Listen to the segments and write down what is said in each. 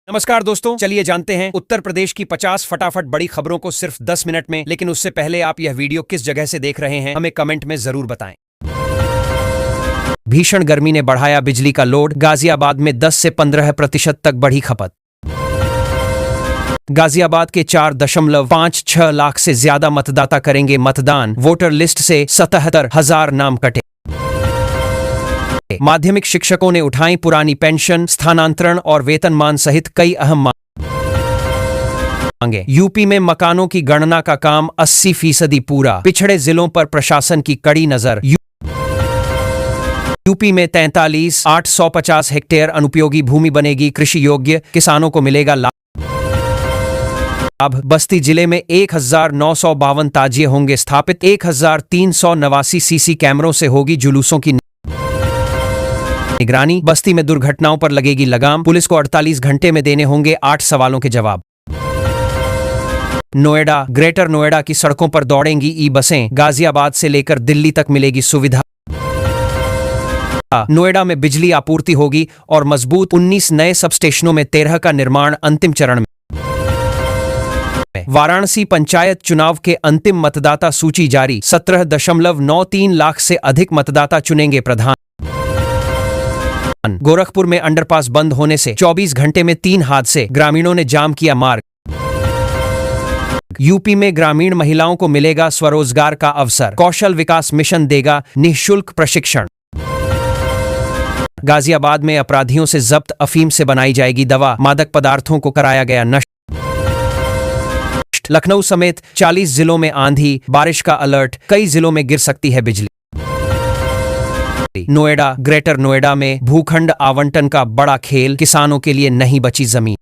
नमस्कार दोस्तों, चलिए जानते हैं उत्तर प्रदेश की 50 फटाफट बड़ी खबरों को सिर्फ 10 मिनट में। लेकिन उससे पहले आप यह वीडियो किस जगह से देख रहे हैं हमें कमेंट में जरूर बताएं। भीषण गर्मी ने बढ़ाया बिजली का लोड, गाजियाबाद में 10 से 15% तक बढ़ी खपत। गाजियाबाद के 4.56 लाख से ज्यादा मतदाता करेंगे मतदान, वोटर लिस्ट से 77,000 नाम कटे। माध्यमिक शिक्षकों ने उठाई पुरानी पेंशन, स्थानांतरण और वेतनमान सहित कई अहम मांगे। यूपी में मकानों की गणना का काम 80% पूरा, पिछड़े जिलों पर प्रशासन की कड़ी नजर। यूपी में 43,850 हेक्टेयर अनुपयोगी भूमि बनेगी कृषि योग्य, किसानों को मिलेगा लाभ। बस्ती जिले में 1,952 ताजिए होंगे स्थापित, 1,389 सीसी कैमरों से होगी जुलूसों की निगरानी। बस्ती में दुर्घटनाओं पर लगेगी लगाम, पुलिस को 48 घंटे में देने होंगे 8 सवालों के जवाब। नोएडा, ग्रेटर नोएडा की सड़कों पर दौड़ेंगी ई बसें, गाजियाबाद से लेकर दिल्ली तक मिलेगी सुविधा। नोएडा में बिजली आपूर्ति होगी और मजबूत, 19 नए सबस्टेशनों में 13 का निर्माण अंतिम चरण में। वाराणसी पंचायत चुनाव के अंतिम मतदाता सूची जारी, 17.93 लाख से अधिक मतदाता चुनेंगे प्रधान। गोरखपुर में अंडरपास बंद होने से 24 घंटे में 3 हादसे, ग्रामीणों ने जाम किया मार्ग। यूपी में ग्रामीण महिलाओं को मिलेगा स्वरोजगार का अवसर, कौशल विकास मिशन देगा निःशुल्क प्रशिक्षण। गाजियाबाद में अपराधियों से जब्त अफीम से बनाई जाएगी दवा, मादक पदार्थों को कराया गया नष्ट। लखनऊ समेत 40 जिलों में आंधी बारिश का अलर्ट, कई जिलों में गिर सकती है बिजली। नोएडा, ग्रेटर नोएडा में भूखंड आवंटन का बड़ा खेल, किसानों के लिए नहीं बची जमीन।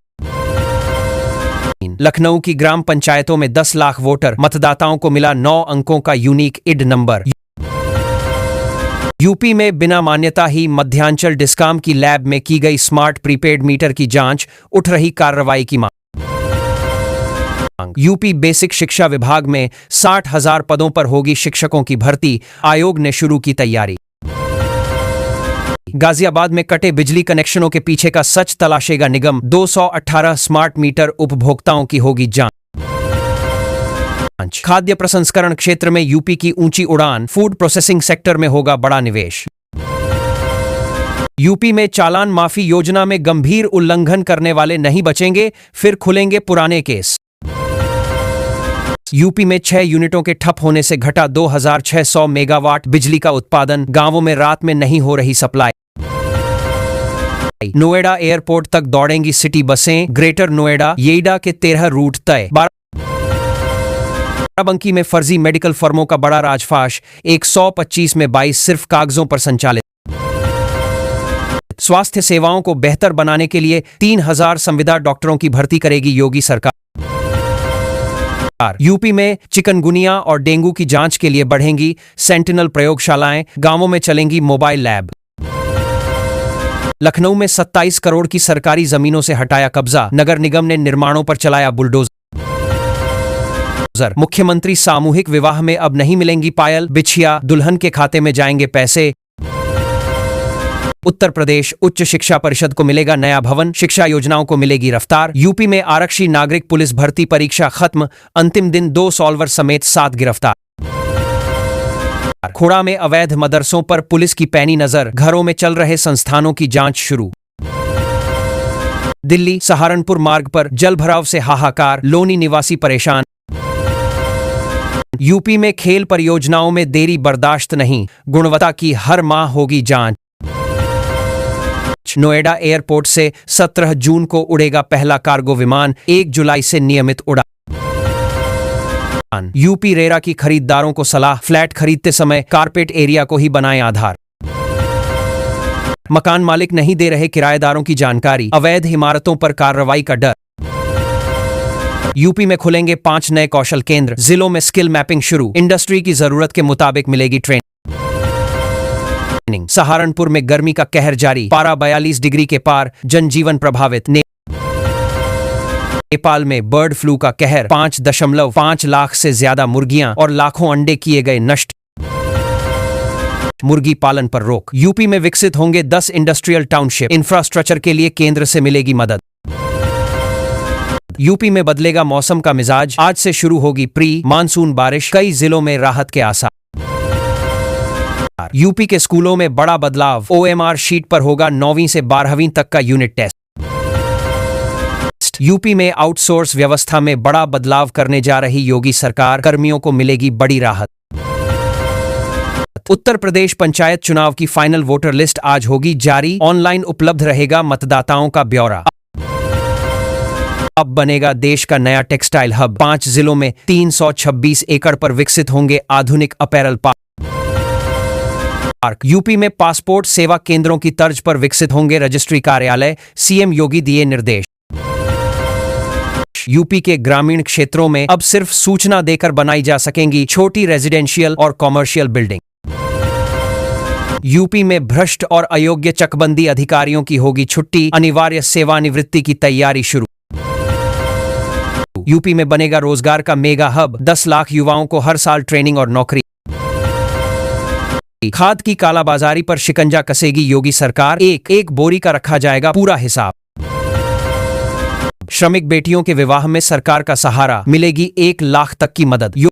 लखनऊ की ग्राम पंचायतों में 10 लाख वोटर, मतदाताओं को मिला 9 अंकों का यूनिक इड नंबर। यूपी में बिना मान्यता ही मध्यांचल डिस्काम की लैब में की गई स्मार्ट प्रीपेड मीटर की जांच, उठ रही कार्रवाई की मांग। यूपी बेसिक शिक्षा विभाग में 60,000 पदों पर होगी शिक्षकों की भर्ती, आयोग ने शुरू की तैयारी। गाजियाबाद में कटे बिजली कनेक्शनों के पीछे का सच तलाशेगा निगम, 218 स्मार्ट मीटर उपभोक्ताओं की होगी जांच। खाद्य प्रसंस्करण क्षेत्र में यूपी की ऊंची उड़ान, फूड प्रोसेसिंग सेक्टर में होगा बड़ा निवेश। यूपी में चालान माफी योजना में गंभीर उल्लंघन करने वाले नहीं बचेंगे, फिर खुलेंगे पुराने केस। यूपी में 6 यूनिटों के ठप होने से घटा 2,600 मेगावाट बिजली का उत्पादन, गांवों में रात में नहीं हो रही सप्लाई। नोएडा एयरपोर्ट तक दौड़ेंगी सिटी बसें, ग्रेटर नोएडा येईडा के 13 रूट तय। बाराबंकी में फर्जी मेडिकल फर्मों का बड़ा राजफाश, 125 में 22 सिर्फ कागजों पर संचालित। स्वास्थ्य सेवाओं को बेहतर बनाने के लिए 3,000 संविदा डॉक्टरों की भर्ती करेगी योगी सरकार। यूपी में चिकनगुनिया और डेंगू की जांच के लिए बढ़ेंगी सेंटिनल प्रयोगशालाएं, गांवों में चलेंगी मोबाइल लैब। लखनऊ में 27 करोड़ की सरकारी जमीनों से हटाया कब्जा, नगर निगम ने निर्माणों पर चलाया बुलडोजर। मुख्यमंत्री सामूहिक विवाह में अब नहीं मिलेंगी पायल बिछिया, दुल्हन के खाते में जाएंगे पैसे। उत्तर प्रदेश उच्च शिक्षा परिषद को मिलेगा नया भवन, शिक्षा योजनाओं को मिलेगी रफ्तार। यूपी में आरक्षी नागरिक पुलिस भर्ती परीक्षा खत्म, अंतिम दिन 2 सॉल्वर समेत 7 गिरफ्तार। खोड़ा में अवैध मदरसों पर पुलिस की पैनी नजर, घरों में चल रहे संस्थानों की जांच शुरू। दिल्ली सहारनपुर मार्ग पर जलभराव से हाहाकार, लोनी निवासी परेशान। यूपी में खेल परियोजनाओं में देरी बर्दाश्त नहीं, गुणवत्ता की हर माह होगी जांच। नोएडा एयरपोर्ट से 17 जून को उड़ेगा पहला कार्गो विमान, 1 जुलाई से नियमित उड़ान। यूपी रेरा की खरीदारों को सलाह, फ्लैट खरीदते समय कारपेट एरिया को ही बनाएं आधार। मकान मालिक नहीं दे रहे किराएदारों की जानकारी, अवैध इमारतों पर कार्रवाई का डर। यूपी में खुलेंगे 5 नए कौशल केंद्र, जिलों में स्किल मैपिंग शुरू, इंडस्ट्री की जरूरत के मुताबिक मिलेगी ट्रेनिंग। सहारनपुर में गर्मी का कहर जारी, पारा 42 डिग्री के पार, जनजीवन प्रभावित। नेपाल में बर्ड फ्लू का कहर, 5.5 लाख से ज्यादा मुर्गियां और लाखों अंडे किए गए नष्ट। मुर्गी पालन पर रोक। यूपी में विकसित होंगे 10 इंडस्ट्रियल टाउनशिप, इंफ्रास्ट्रक्चर के लिए केंद्र से मिलेगी मदद। यूपी में बदलेगा मौसम का मिजाज, आज से शुरू होगी प्री मानसून बारिश, कई जिलों में राहत के आसार। यूपी के स्कूलों में बड़ा बदलाव, ओएमआर शीट पर होगा 9वीं से 12वीं तक का यूनिट टेस्ट। यूपी में आउटसोर्स व्यवस्था में बड़ा बदलाव करने जा रही योगी सरकार, कर्मियों को मिलेगी बड़ी राहत। उत्तर प्रदेश पंचायत चुनाव की फाइनल वोटर लिस्ट आज होगी जारी, ऑनलाइन उपलब्ध रहेगा मतदाताओं का ब्यौरा। अब बनेगा देश का नया टेक्सटाइल हब, 5 जिलों में 326 एकड़ पर विकसित होंगे आधुनिक अपैरल पार्क। यूपी में पासपोर्ट सेवा केंद्रों की तर्ज पर विकसित होंगे रजिस्ट्री कार्यालय, सीएम योगी दिए निर्देश। यूपी के ग्रामीण क्षेत्रों में अब सिर्फ सूचना देकर बनाई जा सकेंगी छोटी रेजिडेंशियल और कॉमर्शियल बिल्डिंग। यूपी में भ्रष्ट और अयोग्य चकबंदी अधिकारियों की होगी छुट्टी, अनिवार्य सेवानिवृत्ति की तैयारी शुरू। यूपी में बनेगा रोजगार का मेगा हब, 10 लाख युवाओं को हर साल ट्रेनिंग और नौकरी। खाद की कालाबाजारी पर शिकंजा कसेगी योगी सरकार, एक बोरी का रखा जाएगा पूरा हिसाब। श्रमिक बेटियों के विवाह में सरकार का सहारा, मिलेगी 1 लाख तक की मदद। योगी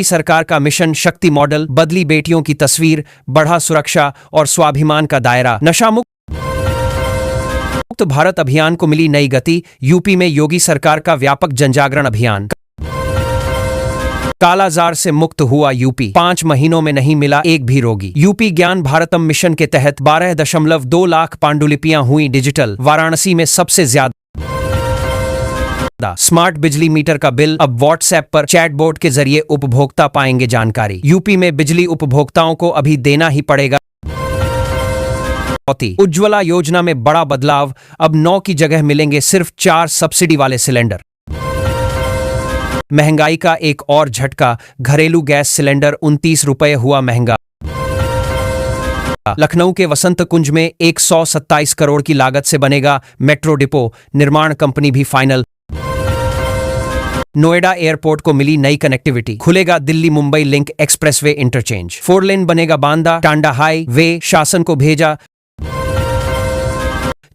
सरकार का मिशन शक्ति मॉडल, बदली बेटियों की तस्वीर, बढ़ा सुरक्षा और स्वाभिमान का दायरा। नशा मुक्त भारत अभियान को मिली नई गति, यूपी में योगी सरकार का व्यापक जनजागरण अभियान। कालाजार से मुक्त हुआ यूपी, 5 महीनों में नहीं मिला एक भी रोगी। यूपी ज्ञान भारतम मिशन के तहत 12.2 लाख पांडुलिपियां हुई डिजिटल, वाराणसी में सबसे ज्यादा। स्मार्ट बिजली मीटर का बिल अब व्हाट्सएप पर चैटबॉट के जरिए उपभोक्ता पाएंगे जानकारी। यूपी में बिजली उपभोक्ताओं को अभी देना ही पड़ेगा। उज्ज्वला योजना में बड़ा बदलाव, अब 9 की जगह मिलेंगे सिर्फ 4 सब्सिडी वाले सिलेंडर। महंगाई का एक और झटका, घरेलू गैस सिलेंडर 29 रुपये हुआ महंगा। लखनऊ के वसंत कुंज में 127 करोड़ की लागत से बनेगा मेट्रो डिपो, निर्माण कंपनी भी फाइनल। नोएडा एयरपोर्ट को मिली नई कनेक्टिविटी, खुलेगा Delhi Mumbai link expressway interchange. 4 लेन बनेगा बांदा टांडा हाई वे, शासन को भेजा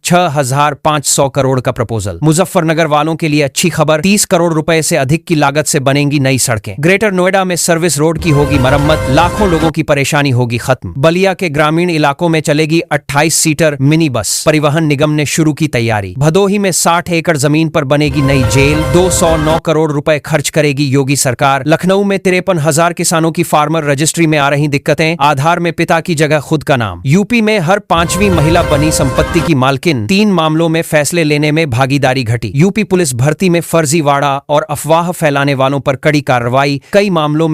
6,500 करोड़ का प्रपोजल। मुजफ्फरनगर वालों के लिए अच्छी खबर, 30 करोड़ रुपए से अधिक की लागत से बनेंगी नई सड़कें। ग्रेटर नोएडा में सर्विस रोड की होगी मरम्मत, लाखों लोगों की परेशानी होगी खत्म। बलिया के ग्रामीण इलाकों में चलेगी 28 सीटर मिनी बस, परिवहन निगम ने शुरू की तैयारी। भदोही में 60 एकड़ जमीन पर बनेगी नई जेल, 209 करोड़ रुपए खर्च करेगी योगी सरकार। लखनऊ में 53,000 किसानों की फार्मर रजिस्ट्री में आ रही दिक्कतें, आधार में पिता की जगह खुद का नाम। यूपी में हर 5वीं महिला बनी संपत्ति की मालकिन, 3 मामलों में फैसले लेने में भागीदारी घटी। यूपी पुलिस भर्ती में फर्जीवाड़ा और अफवाह फैलाने वालों पर कड़ी कार्रवाई, कई मामलों में